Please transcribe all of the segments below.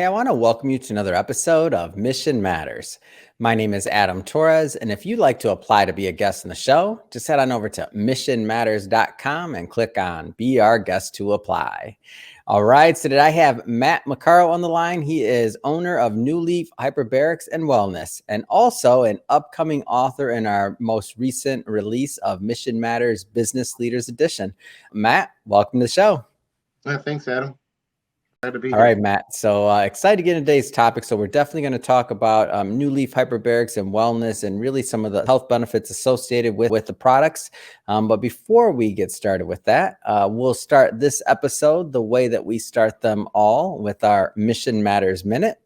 Hey, I want to welcome you to another episode of Mission Matters. My name is Adam Torres, and if you'd like to apply to be a guest on the show, just head on over to missionmatters.com and click on Be Our Guest to apply. All right, so today I have Matt McCarl on the line. He is owner of New Leaf Hyperbarics and Wellness, and also an upcoming author in our most recent release of Mission Matters Business Leaders Edition. Matt, welcome to the show. Thanks, Adam. Glad to be All here. right, Matt. So excited to get into today's topic. So we're definitely going to talk about New Leaf Hyperbarics and Wellness and really some of the health benefits associated with the products. But before we get started with that, we'll start this episode the way that we start them all with our Mission Matters Minute.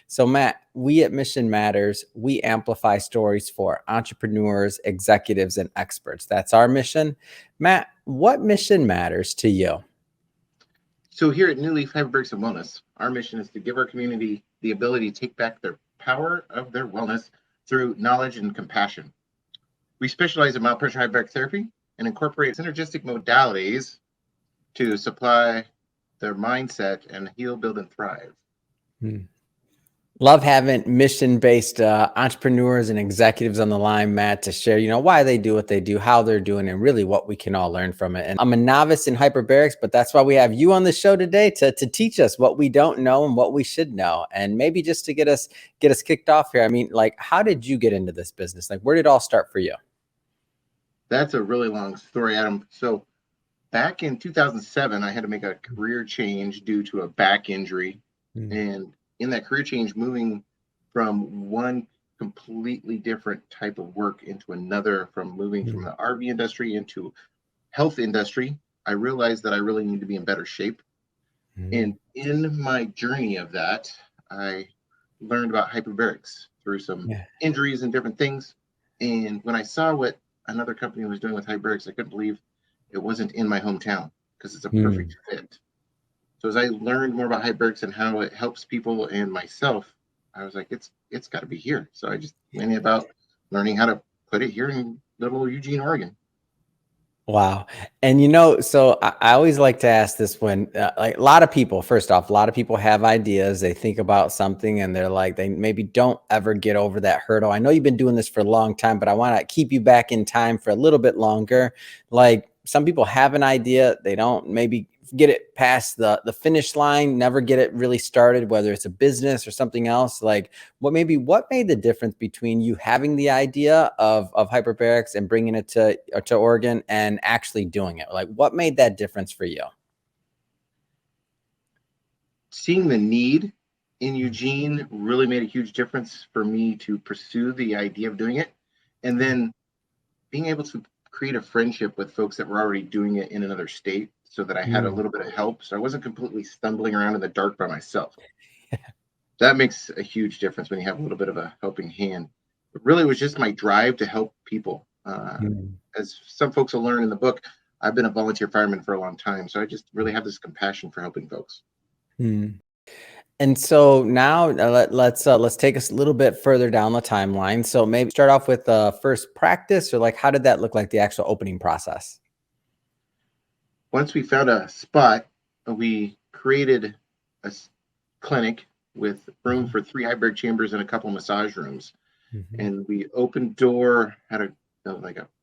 So Matt, we at Mission Matters, we amplify stories for entrepreneurs, executives, and experts. That's our mission. Matt, what mission matters to you? So here at New Leaf Hyperbarics and Wellness, our mission is to give our community the ability to take back their power of their wellness through knowledge and compassion. We specialize in mild pressure hyperbaric therapy and incorporate synergistic modalities to supply their mindset and heal, build, and thrive. Love having mission-based entrepreneurs and executives on the line, Matt, to share, why they do what they do, how they're doing, and really what we can all learn from it. And I'm a novice in hyperbarics, but that's why we have you on the show today to teach us what we don't know and what we should know. And maybe just to get us kicked off here. I mean, how did you get into this business? Where did it all start for you? That's a really long story, Adam. So back in 2007, I had to make a career change due to a back injury. And in that career change, moving from one completely different type of work into another, from moving from the RV industry into health industry, I realized that I really need to be in better shape. And in my journey of that, I learned about hyperbarics through some injuries and different things. And when I saw what another company was doing with hyperbarics, I couldn't believe it wasn't in my hometown because it's a perfect fit. So as I learned more about hyperbarics and how it helps people and myself, I was like, it's got to be here. So I just went about learning how to put it here in little Eugene, Oregon. Wow. And, so I always like to ask this when a lot of people, first off, a lot of people have ideas. They think about something and they're like, they maybe don't ever get over that hurdle. I know you've been doing this for a long time, but I want to keep you back in time for a little bit longer. Some people have an idea. They don't maybe get it past the finish line, never get it really started, whether it's a business or something else. What made the difference between you having the idea of hyperbarics and bringing it to Oregon and actually doing it? What made that difference for you? Seeing the need in Eugene really made a huge difference for me to pursue the idea of doing it. And then being able to create a friendship with folks that were already doing it in another state so that I had a little bit of help. So I wasn't completely stumbling around in the dark by myself. That makes a huge difference when you have a little bit of a helping hand. It really was just my drive to help people. As some folks will learn in the book, I've been a volunteer fireman for a long time. So I just really have this compassion for helping folks. And so now let's take us a little bit further down the timeline. So maybe start off with first practice, or how did that look like, the actual opening process? Once we found a spot, we created a clinic with room for 3 hyperbaric chambers and a couple massage rooms. And we opened door, had a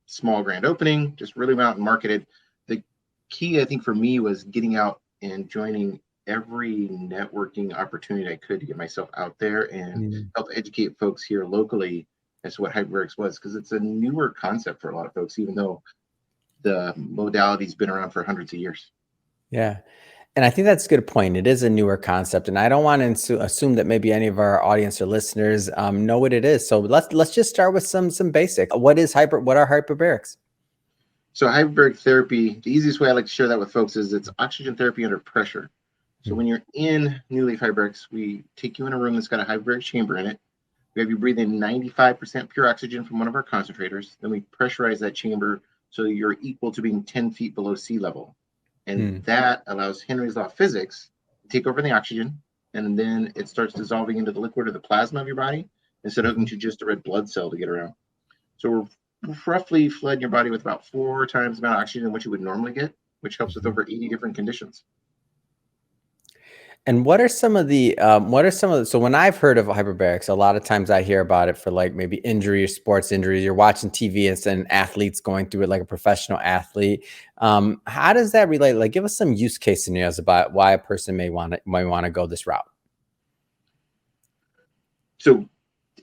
small grand opening, just really went out and marketed. The key, I think, for me was getting out and joining every networking opportunity I could to get myself out there and help educate folks here locally as to what hyperbarics was, because it's a newer concept for a lot of folks, even though the modality's been around for hundreds of years. Yeah. And I think that's a good point. It is a newer concept, and I don't want to assume that maybe any of our audience or listeners know what it is. So let's just start with some basic. What are hyperbarics? So hyperbaric therapy, the easiest way I like to share that with folks is it's oxygen therapy under pressure. So when you're in New Leaf Hyperbarics, we take you in a room that's got a hyperbaric chamber in it. We have you breathe in 95% pure oxygen from one of our concentrators. Then we pressurize that chamber so you're equal to being 10 feet below sea level. And that allows Henry's law of physics to take over the oxygen, and then it starts dissolving into the liquid or the plasma of your body instead of hooking to just a red blood cell to get around. So we're roughly flooding your body with about 4 times the amount of oxygen than what you would normally get, which helps with over 80 different conditions. And what are some of the, so when I've heard of hyperbarics, a lot of times I hear about it for like maybe injury or sports injuries. You're watching TV and then athletes going through it like a professional athlete. How does that relate? Like, give us some use case scenarios about why a person might want to go this route. So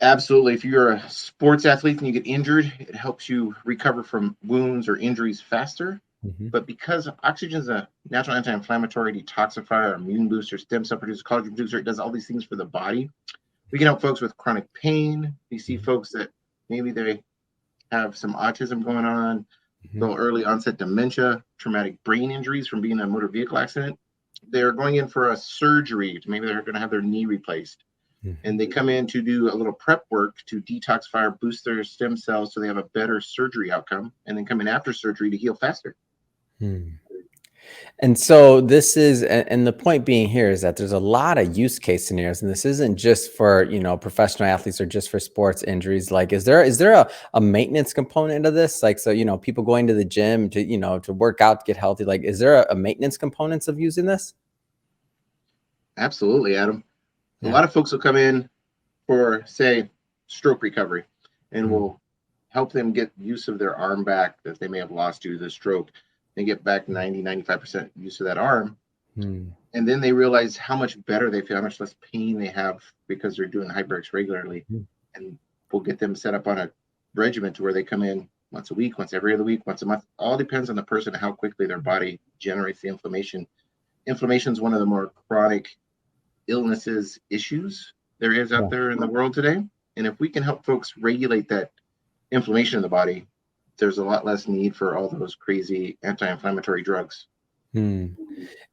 absolutely, if you're a sports athlete and you get injured, it helps you recover from wounds or injuries faster. Hmm. But because oxygen is a natural anti-inflammatory, detoxifier, immune booster, stem cell producer, collagen producer, it does all these things for the body. We can help folks with chronic pain. We see folks that maybe they have some autism going on, Hmm. so early onset dementia, traumatic brain injuries from being in a motor vehicle accident. They're going in for a surgery. Maybe they're going to have their knee replaced. And they come in to do a little prep work to detoxify or boost their stem cells so they have a better surgery outcome, and then come in after surgery to heal faster. Hmm. And so this is, and the point being here is that there's a lot of use case scenarios, and this isn't just for, professional athletes or just for sports injuries. Like, is there a maintenance component of this? Like, so, people going to the gym to, to work out, to get healthy, like, is there a maintenance components of using this? Absolutely, Adam. A Yeah. lot of folks will come in for, say, stroke recovery, and Mm, we'll help them get use of their arm back that they may have lost due to the stroke. They get back 95% use of that arm. mm, And then they realize how much better they feel, how much less pain they have because they're doing hyperbarics regularly. mm, And we'll get them set up on a regimen to where they come in once a week, once every other week, once a month. All depends on the person and how quickly their body generates the inflammation. Inflammation is one of the more chronic illnesses issues there is out yeah. there in the world today. And if we can help folks regulate that inflammation in the body, there's a lot less need for all those crazy anti-inflammatory drugs. Hmm.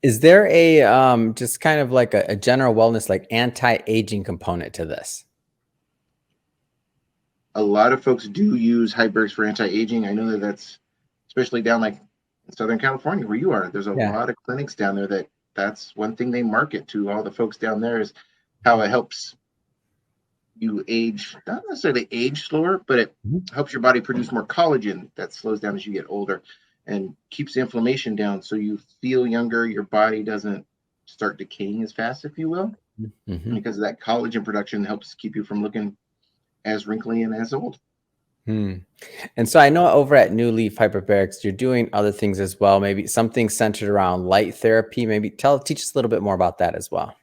Is there a just kind of like a general wellness, like anti-aging component to this? A lot of folks do use hyperbarics for anti-aging. I know that that's especially down like in Southern California where you are. There's a Yeah. lot of clinics down there that's one thing they market to all the folks down there is how it helps you age, not necessarily age slower, but it Mhm. helps your body produce more collagen that slows down as you get older and keeps the inflammation down so you feel younger. Your body doesn't start decaying as fast, if you will, Mhm. because of that collagen production helps keep you from looking as wrinkly and as old. Hmm. And so I know over at New Leaf Hyperbarics, you're doing other things as well, maybe something centered around light therapy. Maybe teach us a little bit more about that as well.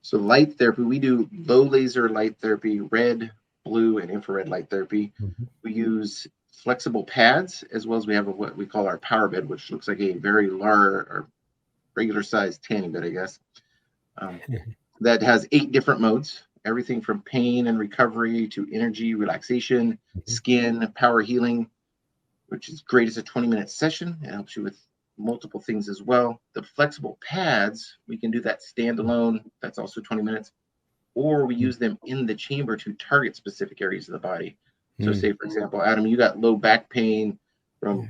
So light therapy, we do low laser light therapy, red, blue, and infrared light therapy. Mhm. We use flexible pads as well as we have what we call our power bed, which looks like a very large or regular sized tanning bed, I guess. Um, that has 8 different modes, everything from pain and recovery to energy, relaxation, Mhm. skin, power healing, which is great as a 20-minute session. It helps you with multiple things as well. The flexible pads, we can do that standalone. That's also 20 minutes. Or we use them in the chamber to target specific areas of the body. So, Mm. say, for example, Adam, you got low back pain from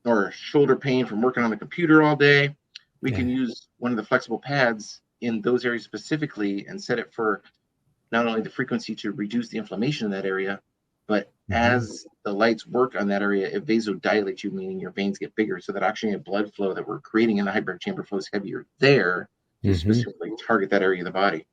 Yeah. or shoulder pain from working on the computer all day. We can Yeah. use one of the flexible pads in those areas specifically and set it for not only the frequency to reduce the inflammation in that area, but Mhm. as the lights work on that area, it vasodilates you, meaning your veins get bigger, so that oxygenated blood flow that we're creating in the hyperbaric chamber flows heavier there to Mhm. specifically target that area of the body.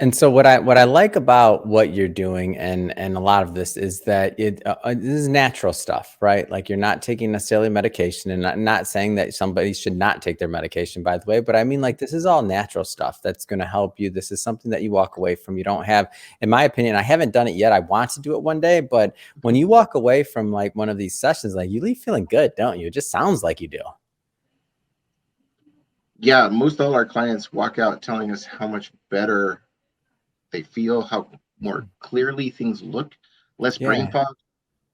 And so what I like about what you're doing and a lot of this is that this is natural stuff, right? Like you're not taking necessarily medication, and not saying that somebody should not take their medication, by the way, but I mean like this is all natural stuff that's going to help you. This is something that you walk away from. You don't have, in my opinion, I haven't done it yet. I want to do it one day, but when you walk away from like one of these sessions, like you leave feeling good, don't you? It just sounds like you do. Yeah, most all our clients walk out telling us how much better they feel, how more clearly things look, less brain Yeah. fog,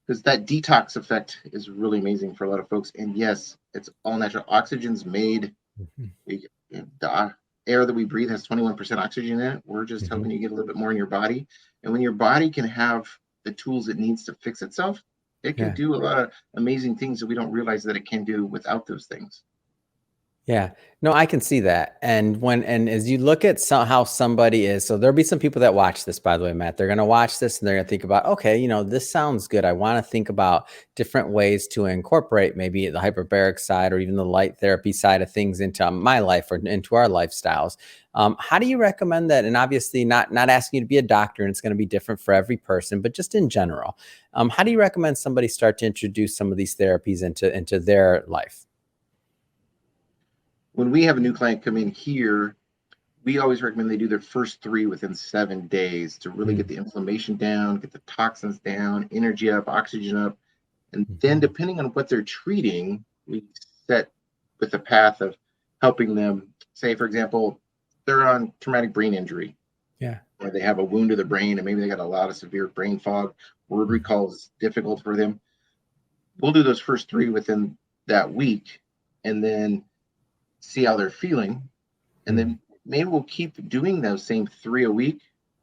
because that detox effect is really amazing for a lot of folks. And yes, it's all natural. Oxygen's made. Mhm. The air that we breathe has 21% oxygen in it. We're just Mhm. helping you get a little bit more in your body. And when your body can have the tools it needs to fix itself, it can Yeah. do a lot of amazing things that we don't realize that it can do without those things. Yeah, no, I can see that. And as you look at how somebody is, so there'll be some people that watch this, by the way, Matt. They're going to watch this and they're going to think about, okay, this sounds good. I want to think about different ways to incorporate maybe the hyperbaric side or even the light therapy side of things into my life or into our lifestyles. How do you recommend that? And obviously, not asking you to be a doctor, and it's going to be different for every person, but just in general, how do you recommend somebody start to introduce some of these therapies into their life? When we have a new client come in here, we always recommend they do their first 3 within 7 days to really get Mm, the inflammation down, get the toxins down, energy up, oxygen up. And then mhm. depending on what they're treating, we set with the path of helping them. Say, for example, they're on traumatic brain injury, Yeah. or they have a wound to the brain, and maybe they got a lot of severe brain fog. Word Mm, recall is difficult for them. We'll do those first 3 within that week, and then see how they're feeling, and mm. then maybe we'll keep doing those same 3 a week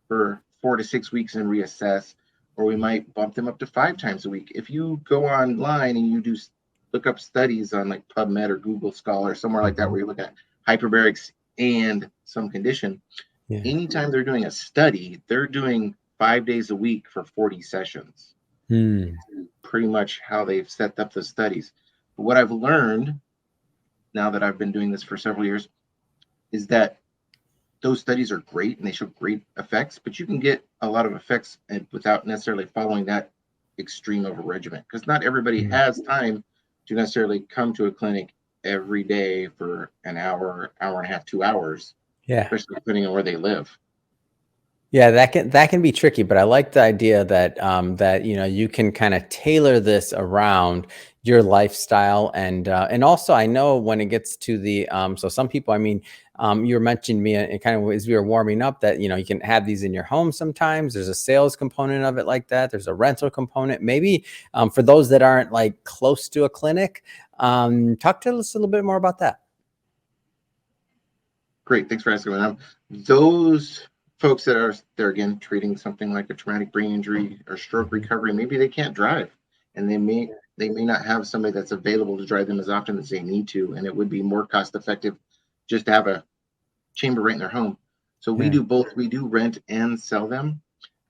for 4 to 6 weeks and reassess, or we might bump them up to 5 times a week. If you go online and you do look up studies on like PubMed or Google Scholar, somewhere like that, Mhm. where you look at hyperbarics and some condition, Yeah. anytime they're doing a study, they're doing 5 days a week for 40 sessions. Hmm. Pretty much how they've set up the studies. But what I've learned now that I've been doing this for several years is that those studies are great and they show great effects, but you can get a lot of effects without necessarily following that extreme of a regimen, because not everybody Mm. has time to necessarily come to a clinic every day for an hour, hour and a half, 2 hours, Yeah. especially depending on where they live. Yeah, that can be tricky, but I like the idea that that you can kind of tailor this around your lifestyle and also I know when it gets to the so some people, I mean, you were mentioning me and kind of as we were warming up that you can have these in your home sometimes. There's a sales component of it like that. There's a rental component. Maybe for those that aren't like close to a clinic, talk to us a little bit more about that. Great, thanks for asking. Those folks that are there again treating something like a traumatic brain injury or stroke Mhm. recovery, maybe they can't drive, and they may not have somebody that's available to drive them as often as they need to, and it would be more cost effective just to have a chamber right in their home. So we Yeah. do both. We do rent and sell them,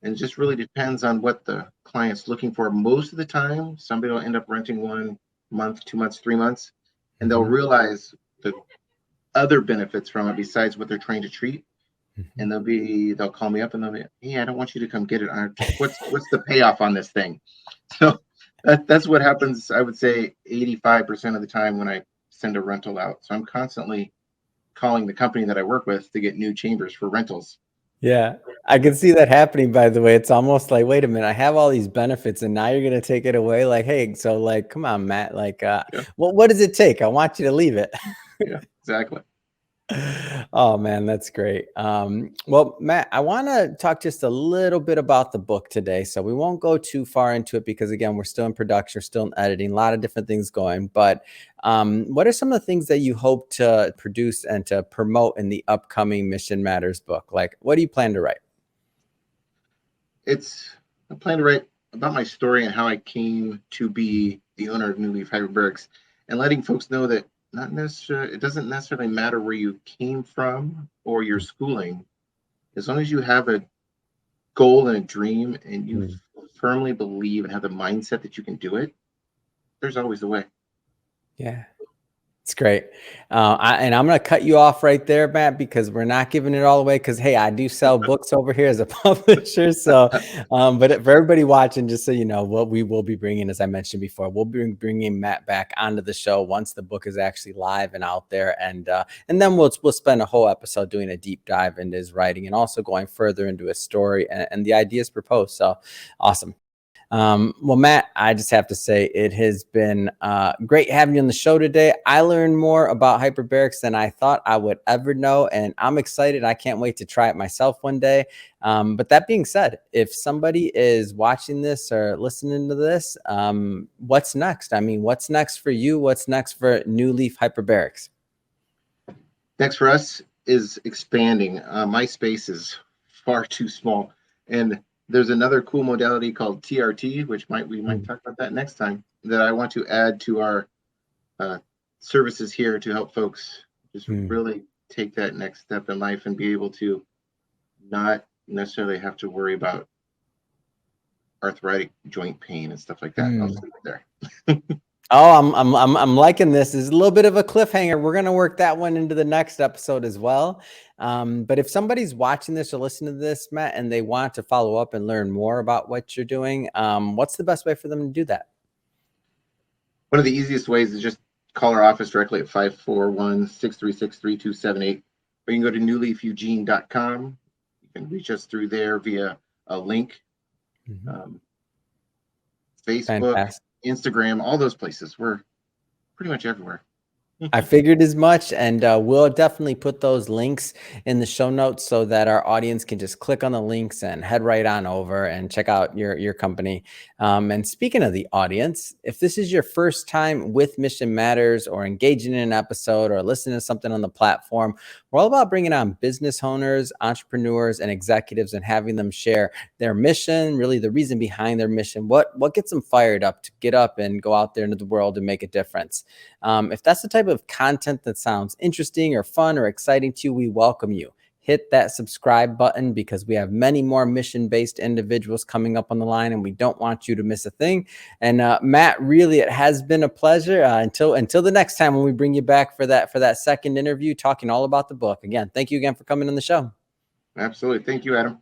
and it just really depends on what the client's looking for. Most of the time, somebody will end up renting 1 month, 2 months, 3 months, and they'll Mhm. realize the other benefits from it besides what they're trying to treat, Mhm. and they'll call me up and they'll be, hey, I don't want you to come get it. What's the payoff on this thing? So that's what happens. I would say 85% of the time when I send a rental out. So I'm constantly calling the company that I work with to get new chambers for rentals. Yeah, I can see that happening, by the way. It's almost like, wait a minute, I have all these benefits and now you're gonna take it away. Like, hey, so like, come on, Matt. Like, Yeah, what does it take? I want you to leave it. yeah, exactly. Oh man, that's great. Well, Matt, I want to talk just a little bit about the book today. So we won't go too far into it because again, we're still in production, we're still in editing, a lot of different things going. But what are some of the things that you hope to produce and to promote in the upcoming Mission Matters book? Like, what do you plan to write? It's I plan to write about my story and how I came to be the owner of New Leaf Hyperbarics, and letting folks know that not necessarily it doesn't necessarily matter where you came from or your schooling, as long as you have a goal and a dream and you Mhm. firmly believe and have the mindset that you can do it, there's always a way. Yeah. It's great. And I'm going to cut you off right there, Matt, because we're not giving it all away. Because, hey, I do sell books over here as a publisher. So, but for everybody watching, just so you know, what we will be bringing, as I mentioned before, we'll be bringing Matt back onto the show once the book is actually live and out there. And then we'll spend a whole episode doing a deep dive into his writing and also going further into his story and the ideas proposed. So awesome. Well, Matt, I just have to say it has been great having you on the show today. I learned more about hyperbarics than I thought I would ever know, and I'm excited. I can't wait to try it myself one day. But that being said, if somebody is watching this or listening to this, what's next? I mean, what's next for you? What's next for New Leaf Hyperbarics? Next for us is expanding. My space is far too small, and there's another cool modality called TRT, which we might Hmm. talk about that next time. That I want to add to our uh, services here to help folks just really take that next step in life and be able to not necessarily have to worry about arthritic joint pain and stuff like that. I'll leave it there. Oh, I'm liking this. It's a little bit of a cliffhanger. We're gonna work that one into the next episode as well. But if somebody's watching this or listening to this, Matt, and they want to follow up and learn more about what you're doing, what's the best way for them to do that? One of the easiest ways is just call our office directly at 541-636-3278, or you can go to newleafeugene.com. You can reach us through there via a link. Facebook, Fantastic. Instagram, all those places. We're pretty much everywhere. I figured as much, and we'll definitely put those links in the show notes so that our audience can just click on the links and head right on over and check out your company. And speaking of the audience, if this is your first time with Mission Matters or engaging in an episode or listening to something on the platform, we're all about bringing on business owners, entrepreneurs, and executives and having them share their mission, really the reason behind their mission, what gets them fired up to get up and go out there into the world and make a difference. If that's the type of content that sounds interesting or fun or exciting to you, we welcome you. Hit that subscribe button because we have many more mission-based individuals coming up on the line, and we don't want you to miss a thing. And Matt, really, it has been a pleasure. Until the next time when we bring you back for that second interview, talking all about the book. Again, thank you again for coming on the show. Absolutely. Thank you, Adam.